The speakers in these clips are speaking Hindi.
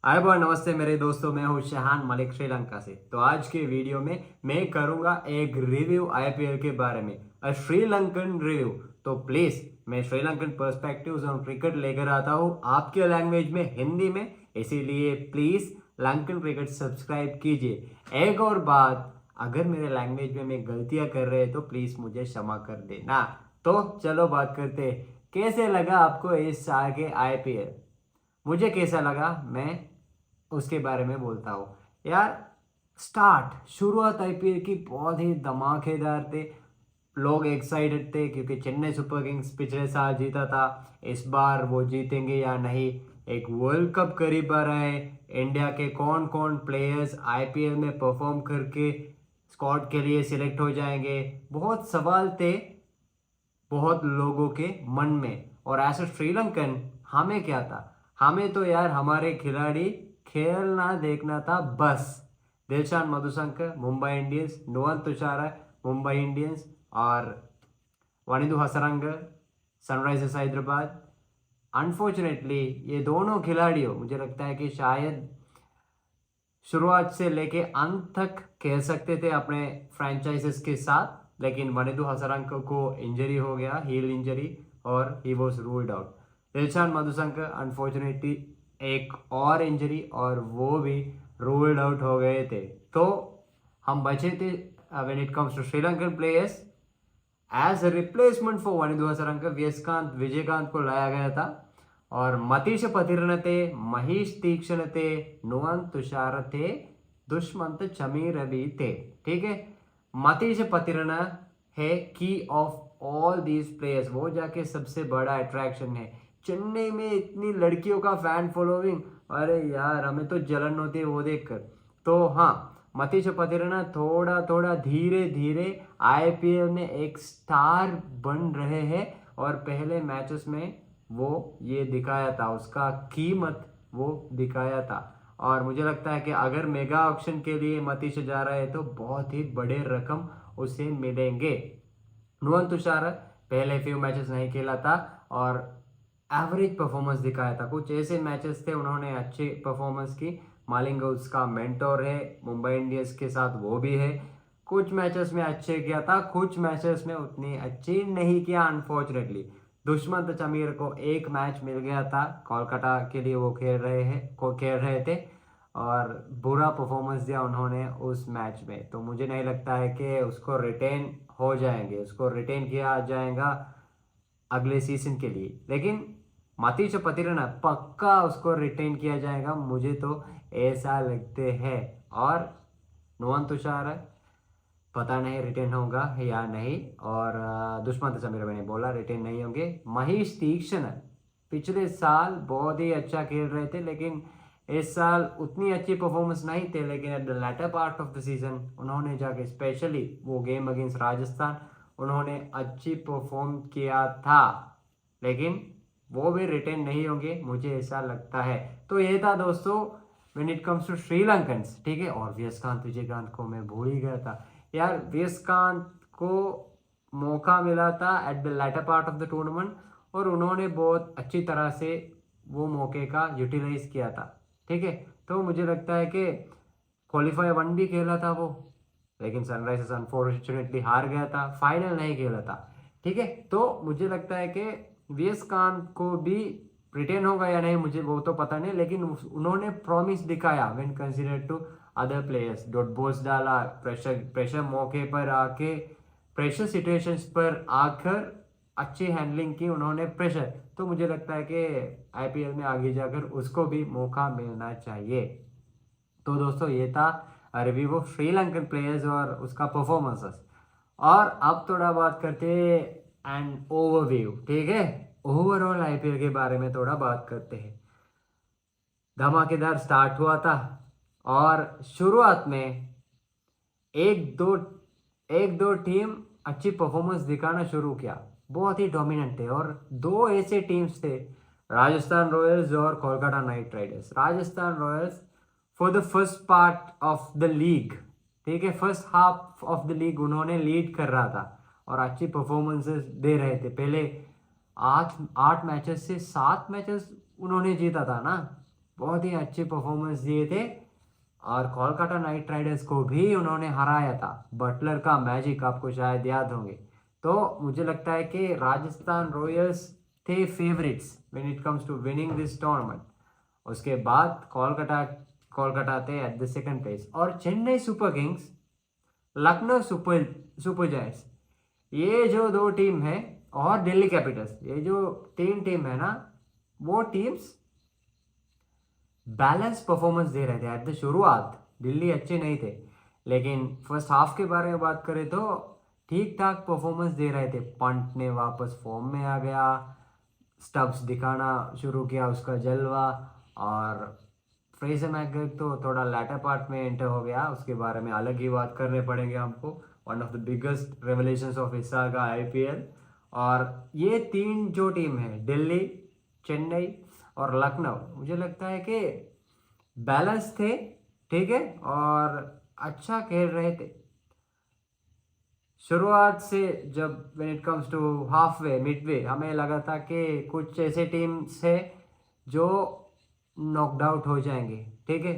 हाय बाय, नमस्ते मेरे दोस्तों। मैं हूँ शहान मलिक श्रीलंका से। तो आज के वीडियो में मैं करूँगा एक रिव्यू आईपीएल के बारे में, श्रीलंकन रिव्यू। तो प्लीज़ मैं श्रीलंकन पर्सपेक्टिव्स ऑन क्रिकेट लेकर आता हूँ आपके लैंग्वेज में, हिंदी में। इसीलिए प्लीज़ लंकन क्रिकेट सब्सक्राइब कीजिए। एक और बात, अगर मेरे लैंग्वेज में मैं गलतियाँ कर रहे हैं तो प्लीज़ मुझे क्षमा कर देना। तो चलो बात करते हैं, कैसे लगा आपको इस साल के आईपीएल। मुझे कैसा लगा मैं उसके बारे में बोलता हूँ यार। शुरुआत आईपीएल की बहुत ही धमाकेदार थे। लोग एक्साइटेड थे क्योंकि चेन्नई सुपर किंग्स पिछले साल जीता था। इस बार वो जीतेंगे या नहीं। एक वर्ल्ड कप करीब आ रहा है। इंडिया के कौन कौन प्लेयर्स आईपीएल में परफॉर्म करके स्क्वाड के लिए सिलेक्ट हो जाएंगे, बहुत सवाल थे बहुत लोगों के मन में। और एज श्रीलंकन हमें क्या था, हमें तो यार हमारे खिलाड़ी खेलना देखना था बस। दिलशान मधुशंकर मुंबई इंडियंस, नुवन तुषारा मुंबई इंडियंस, और वनिंदु हसरंगा सनराइजर्स हैदराबाद। अनफॉर्चुनेटली ये दोनों खिलाड़ियों, मुझे लगता है कि शायद शुरुआत से लेके अंत तक खेल सकते थे अपने फ्रेंचाइजेस के साथ, लेकिन वनिंदु हसरंगा को इंजरी हो गया, हील इंजरी, और he was ruled out. Dilshan Madushanka unfortunately एक और इंजरी, और वो भी रूल्ड आउट हो गए थे। तो हम बचे थे when it comes to Sri Lankan players. As a replacement for Wanindu Hasaranga Vijayakanth को लाया गया था। और मतीश पतिरन थे, महेश तीक्ष्ण थे, नुवन तुषार थे, दुष्मंत चमीर भी थे। ठीक है, मतीश पतिरन है की ऑफ ऑल दीज प्लेयर्स। वो जाके सबसे बड़ा अट्रैक्शन है। चेन्नई में इतनी लड़कियों का फैन फॉलोइंग, अरे यार हमें तो जलन होती है वो देखकर। तो हाँ, मतीश पतिरना थोड़ा थोड़ा धीरे धीरे आईपीएल में एक स्टार बन रहे हैं। और पहले मैचेस में वो ये दिखाया था, उसका कीमत वो दिखाया था। और मुझे लगता है कि अगर मेगा ऑक्शन के लिए मतीश जा रहा है तो बहुत ही बड़े रकम उसे मिलेंगे। नुवन तुषार पहले फ्यू मैचेस नहीं खेला था और एवरेज परफॉर्मेंस दिखाया था। कुछ ऐसे मैचेस थे उन्होंने अच्छी परफॉर्मेंस की। मालिंगा उसका मेंटोर है, मुंबई इंडियंस के साथ वो भी है। कुछ मैचेस में अच्छे किया था, कुछ मैचेस में उतनी अच्छी नहीं किया अनफॉर्चुनेटली। दुष्मंत चमीर को एक मैच मिल गया था, कोलकाता के लिए वो खेल रहे थे, और बुरा परफॉर्मेंस दिया उन्होंने उस मैच में। तो मुझे नहीं लगता है कि उसको रिटेन किया जाएगा अगले सीजन के लिए। लेकिन मतीश पतिरना पक्का उसको रिटेन किया जाएगा, मुझे तो ऐसा लगते हैं। और नुवन तुषार पता नहीं रिटेन होगा या नहीं। और दुष्मंत समीर मैंने बोला रिटेन नहीं होंगे। महेश तीक्ष्ण पिछले साल बहुत ही अच्छा खेल रहे थे, लेकिन इस साल उतनी अच्छी परफॉर्मेंस नहीं थे। लेकिन at the latter part of the season उन्होंने जाके स्पेशली वो गेम अगेंस्ट राजस्थान उन्होंने अच्छी परफॉर्म किया था। लेकिन वो भी रिटेन नहीं होंगे, मुझे ऐसा लगता है। तो ये था दोस्तों व्हेन इट कम्स टू श्रीलंकन्स। ठीक है, और विजयकांत को मैं भूल ही गया था यार। विजयकांत को मौका मिला था at the latter part of the tournament, और उन्होंने बहुत अच्छी तरह से वो मौके का यूटिलाइज किया था। ठीक है, तो मुझे लगता है कि क्वालिफाई वन भी खेला था वो, लेकिन सनराइजर्स अनफॉर्चुनेटली हार गया था, फाइनल नहीं खेला था। ठीक है, तो मुझे लगता है कि विजयकांत को भी रिटेन होगा या नहीं मुझे वो तो पता नहीं, लेकिन उन्होंने प्रॉमिस दिखाया when considered to other players. Dot balls डाला, प्रेशर प्रेशर मौके पर आके, प्रेशर सिचुएशंस पर आकर अच्छी हैंडलिंग की उन्होंने प्रेशर। तो मुझे लगता है कि आईपीएल में आगे जाकर उसको भी मौका मिलना चाहिए। तो दोस्तों ये था रिव्यू ऑफ श्रीलंकन प्लेयर्स और उसका परफॉर्मेंसेस। और अब थोड़ा बात करते हैं एंड ओवरव्यू। ठीक है, ओवरऑल आईपीएल के बारे में थोड़ा बात करते हैं। धमाकेदार स्टार्ट हुआ था, और शुरुआत में एक दो एक दो टीम अच्छी परफॉर्मेंस दिखाना शुरू किया, बहुत ही डोमिनेंट थे। और दो ऐसे टीम्स थे, राजस्थान रॉयल्स और Kolkata night Riders. Rajasthan Royals for the first part of the league, ठीक है, first half of the league उन्होंने लीड कर रहा था और अच्छी परफॉर्मेंसेस दे रहे थे। पहले आठ आठ मैचेस से 7 मैचेस उन्होंने जीता था ना। बहुत ही अच्छे परफॉर्मेंस दिए थे और कोलकाता नाइट राइडर्स को भी उन्होंने हराया था। बटलर का मैजिक आपको शायद याद होंगे। तो मुझे लगता है कि राजस्थान रॉयल्स थे favourites when it comes to winning this tournament. उसके बाद कोलकाता कोलकाता थे एट द सेकंड प्लेस, और Chennai super Kings, Lucknow super super giants, ये जो दो टीम है, और दिल्ली कैपिटल्स, ये जो तीन टीम है ना, वो टीम्स बैलेंस परफॉर्मेंस दे रहे थे एट द शुरुआत। दिल्ली अच्छे नहीं थे, लेकिन फर्स्ट हाफ के बारे में बात करें तो ठीक ठाक परफॉर्मेंस दे रहे थे। पंट ने वापस फॉर्म में आ गया, स्टब्स दिखाना शुरू किया उसका जलवा, और फ्रेजर मैकग्रेग तो थोड़ा लैटर पार्ट में एंटर हो गया, उसके बारे में अलग ही बात करने पड़ेंगे हमको। One of the biggest revelations of इस साल का आईपीएल। और ये तीन जो टीम है, दिल्ली, चेन्नई और लखनऊ, मुझे लगता है कि बैलेंस थे, ठीक है, और अच्छा खेल रहे थे शुरुआत से। जब when it comes to half way, mid way, हमें लगा था कि कुछ ऐसे टीम्स है जो नॉकड आउट हो जाएंगे, ठीक है।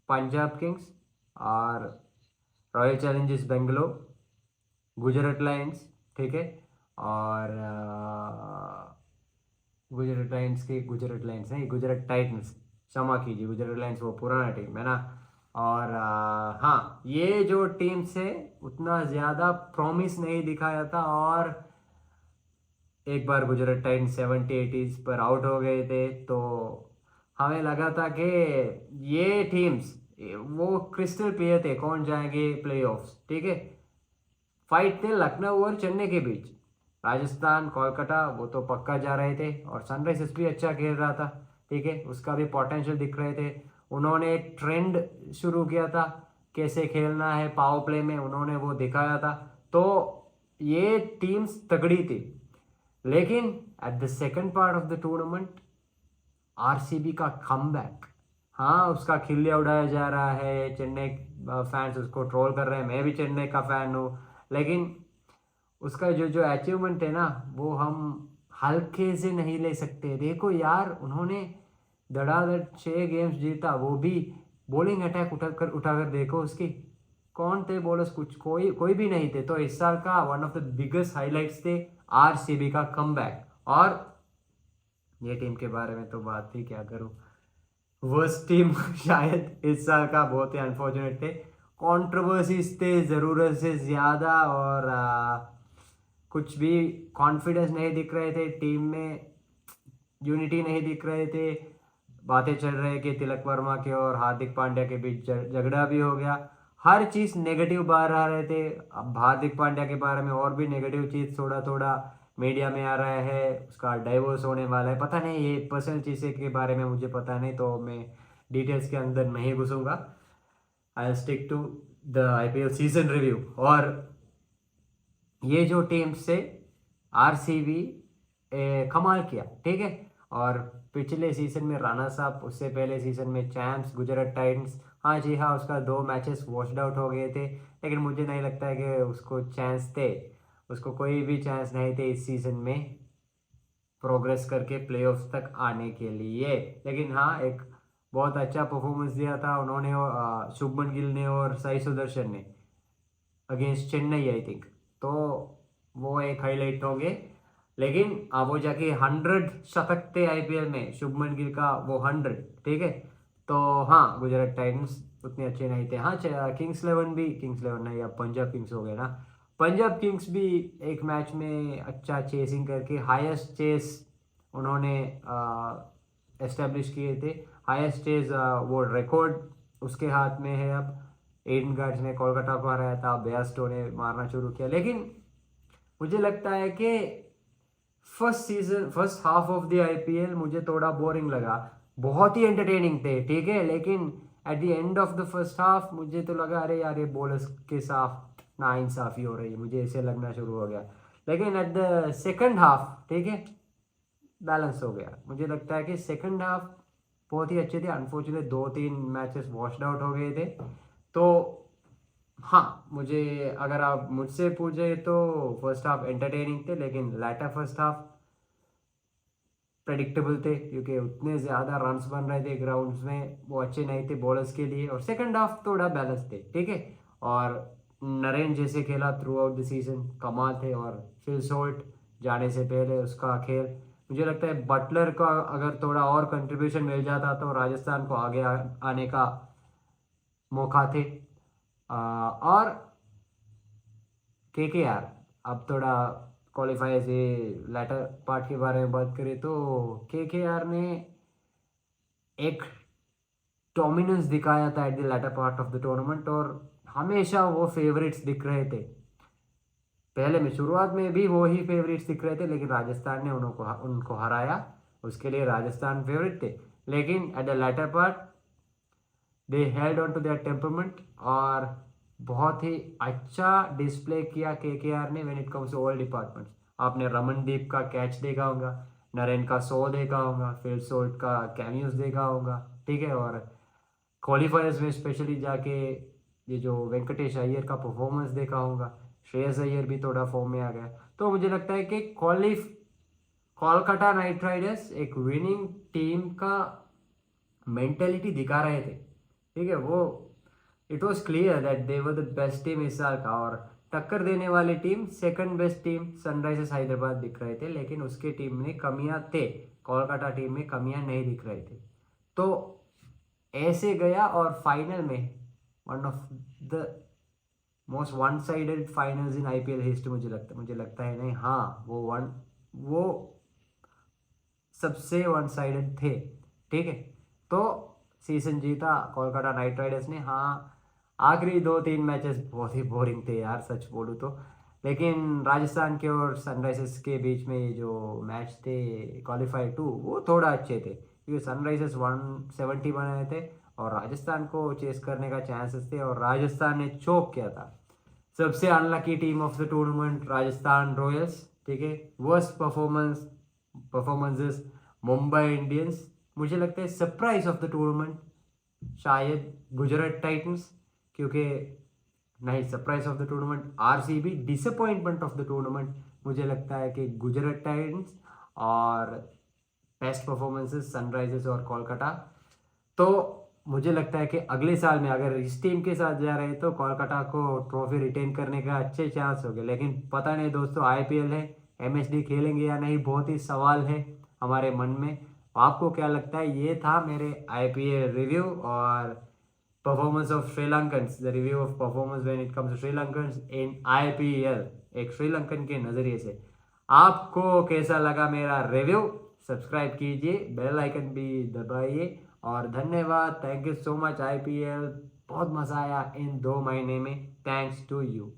पंजाब किंग्स और royal Challengers Bangalore, Gujarat Lions, ठीक है, और गुजरात लायंस नहीं, गुजरात टाइटंस, क्षमा कीजिए, गुजरात लायंस वो पुराना टीम है ना। और हाँ, ये जो टीम से उतना ज़्यादा प्रॉमिस नहीं दिखाया था, और एक बार गुजरात टाइटंस 70-80s पर आउट हो गए थे, तो हमें लगा था कि ये टीम्स, वो क्रिस्टल क्लियर थे कौन जाएंगे प्लेऑफ्स, ठीक है। फाइट थे लखनऊ और चेन्नई के बीच। राजस्थान, कोलकाता, वो तो पक्का जा रहे थे, और सनराइजर्स भी अच्छा खेल रहा था, ठीक है, उसका भी पोटेंशियल दिख रहे थे। उन्होंने एक ट्रेंड शुरू किया था, कैसे खेलना है पावर प्ले में, उन्होंने वो दिखाया था। तो ये टीम्स तगड़ी थी, लेकिन at the second part of the tournament RCB का कमबैक, हाँ, उसका खिल्लिया उड़ाया जा रहा है, चेन्नई फैंस उसको ट्रोल कर रहे हैं, मैं भी चेन्नई का फैन हूँ, लेकिन उसका जो जो अचीवमेंट है ना, वो हम हल्के से नहीं ले सकते। देखो यार, उन्होंने धड़ाधड़ 6 गेम्स जीता, वो भी बॉलिंग अटैक उठाकर देखो उसकी, कौन थे बॉलर्स, कुछ कोई कोई भी नहीं थे। तो इस साल का one of the biggest highlights थे आरसीबी का कमबैक। और ये टीम के बारे में तो बात ही क्या करूं, वर्स्ट टीम शायद इस साल का, बहुत ही अनफॉर्चुनेट थे, कंट्रोवर्सीज थे ज़रूरत से ज़्यादा, और कुछ भी कॉन्फिडेंस नहीं दिख रहे थे टीम में, यूनिटी नहीं दिख रहे थे। बातें चल रहे कि तिलक वर्मा के और हार्दिक पांड्या के बीच झगड़ा भी हो गया, हर चीज़ नेगेटिव बाहर आ रहे थे। अब हार्दिक पांड्या के बारे में और भी नेगेटिव चीज़ थोड़ा थोड़ा मीडिया में आ रहा है, उसका डाइवोर्स होने वाला है, पता नहीं, ये पर्सनल चीज़ें के बारे में मुझे पता नहीं, तो मैं डिटेल्स के अंदर नहीं घुसूंगा। I stick to the IPL season review. और ये जो टीम से आरसीबी कमाल किया, ठीक है, और पिछले सीजन में राणा साहब, उससे पहले सीजन में चैंप्स गुजरात टाइटंस, हाँ जी हाँ, उसका 2 मैचेस वॉश्ड आउट हो गए थे, लेकिन मुझे नहीं लगता है कि उसको चांस थे, उसको कोई भी चांस नहीं थे इस सीजन में प्रोग्रेस करके प्लेऑफ्स तक आने के लिए। लेकिन हाँ, एक बहुत अच्छा परफॉर्मेंस दिया था उन्होंने, शुभमन गिल ने और साई सुदर्शन ने, अगेंस्ट चेन्नई आई थिंक, तो वो एक हाईलाइट हो गए। लेकिन वो जाके 100 शतक थे आईपीएल में, शुभमन गिल का वो 100, ठीक है। तो हाँ, गुजरात टाइटंस उतने अच्छे नहीं थे। हाँ, किंग्स इलेवन नहीं, अब पंजाब किंग्स हो गए ना। पंजाब किंग्स भी एक मैच में अच्छा चेसिंग करके हाईएस्ट चेस उन्होंने एस्टेब्लिश किए थे, हाईएस्ट चेस, वो रिकॉर्ड उसके हाथ में है अब। एडन गार्ड्स ने कोलकाता को हराया था, बेयरस्टो ने मारना शुरू किया। लेकिन मुझे लगता है कि first half of the IPL मुझे थोड़ा बोरिंग लगा, बहुत ही एंटरटेनिंग थे, ठीक है, लेकिन at the end of the first half मुझे तो लगा अरे यार, ये बॉलर्स के साथ नाइंसाफी हो रही है, मुझे ऐसे लगना शुरू हो गया। लेकिन एट द सेकंड हाफ, ठीक है, बैलेंस हो गया। मुझे लगता है कि सेकंड हाफ बहुत ही अच्छे थे। अनफॉर्चुनेट 2-3 मैचेस वॉश्ड आउट हो गए थे। तो हाँ, मुझे अगर आप मुझसे पूछे तो फर्स्ट हाफ एंटरटेनिंग थे, लेकिन लैटर फर्स्ट हाफ प्रेडिक्टेबल थे क्योंकि उतने ज़्यादा रन्स बन रहे थे ग्राउंड्स में, वो अच्छे नहीं थे बॉलर्स के लिए। और सेकंड हाफ थोड़ा बैलेंस थे, ठीक है। और नरेन जैसे खेला थ्रू आउट द सीजन, कमाल थे। और फिल सॉल्ट जाने से पहले उसका खेल, मुझे लगता है बटलर का अगर थोड़ा और कंट्रीब्यूशन मिल जाता तो राजस्थान को आगे आने का मौका थे। और केकेआर, अब थोड़ा क्वालिफाई से लेटर पार्ट के बारे में बात करें तो केकेआर ने एक डोमिनेंस दिखाया था at the latter part of the tournament, और हमेशा वो फेवरेट्स दिख रहे थे। पहले में शुरुआत में भी वो ही फेवरेट्स दिख रहे थे, लेकिन राजस्थान ने उनको हराया, उसके लिए राजस्थान फेवरेट थे। लेकिन at the latter part they held on to their temperament, और बहुत ही अच्छा डिस्प्ले किया केकेआर ने when it comes to all departments. आपने रमनदीप का कैच देखा होगा, नरेन का 100 देखा होगा, फिल सोल्ट का कैमियोस देखा होगा, ठीक है। और क्वालिफायर्स में स्पेशली जाके ये जो वेंकटेश अय्यर का परफॉर्मेंस देखा होगा, श्रेयस अय्यर भी थोड़ा फॉर्म में आ गया। तो मुझे लगता है कि कोलकाता नाइट राइडर्स एक विनिंग टीम का मेंटेलिटी दिखा रहे थे, ठीक है। वो it was clear that they were the best team इस साल का, और टक्कर देने वाली team second best team Sunrisers Hyderabad दिख रहे थे, लेकिन उसके टीम में कमियां थे, कोलकाता टीम में कमियां नहीं दिख रहे थे। तो ऐसे गया, और फाइनल में one of the most one sided finals in IPL history, मुझे लगता है नहीं, हाँ वो सबसे वन साइडेड थे, ठीक है। तो सीजन जीता कोलकाता नाइट राइडर्स ने। हाँ, आखिरी 2-3 मैचेस बहुत ही बोरिंग थे यार, सच बोलूँ तो। लेकिन राजस्थान के और सनराइजर्स के बीच में ये जो मैच थे क्वालिफाई 2, वो थोड़ा अच्छे थे, क्योंकि सनराइजर्स 170 बनाए थे और राजस्थान को चेस करने का चांसेस थे, और राजस्थान ने चोक किया था। सबसे unlucky team of the tournament Rajasthan Royals, ठीक है। Worst performances Mumbai Indians. मुझे लगता है सरप्राइज ऑफ द टूर्नामेंट शायद गुजरात टाइटंस, क्योंकि नहीं, surprise of the tournament RCB, disappointment of the tournament मुझे लगता है कि गुजरात टाइटंस, और बेस्ट परफॉर्मेंसेस सनराइजर्स और कोलकाता। तो मुझे लगता है कि अगले साल में अगर इस टीम के साथ जा रहे हैं तो कोलकाता को ट्रॉफी रिटेन करने का अच्छे चांस हो गए। लेकिन पता नहीं दोस्तों, आईपीएल है, एमएसडी खेलेंगे या नहीं, बहुत ही सवाल है हमारे मन में। आपको क्या लगता है? ये था मेरे आईपीएल रिव्यू और performance of Sri Lankans, the review of performance when it comes to Sri Lankans in IPL, एक श्रीलंकन के नज़रिए से। आपको कैसा लगा मेरा रिव्यू? सब्सक्राइब कीजिए, बेल आइकन भी दबाइए, और धन्यवाद, thank you so much IPL, बहुत मज़ा आया इन 2 महीने में, थैंक्स टू यू।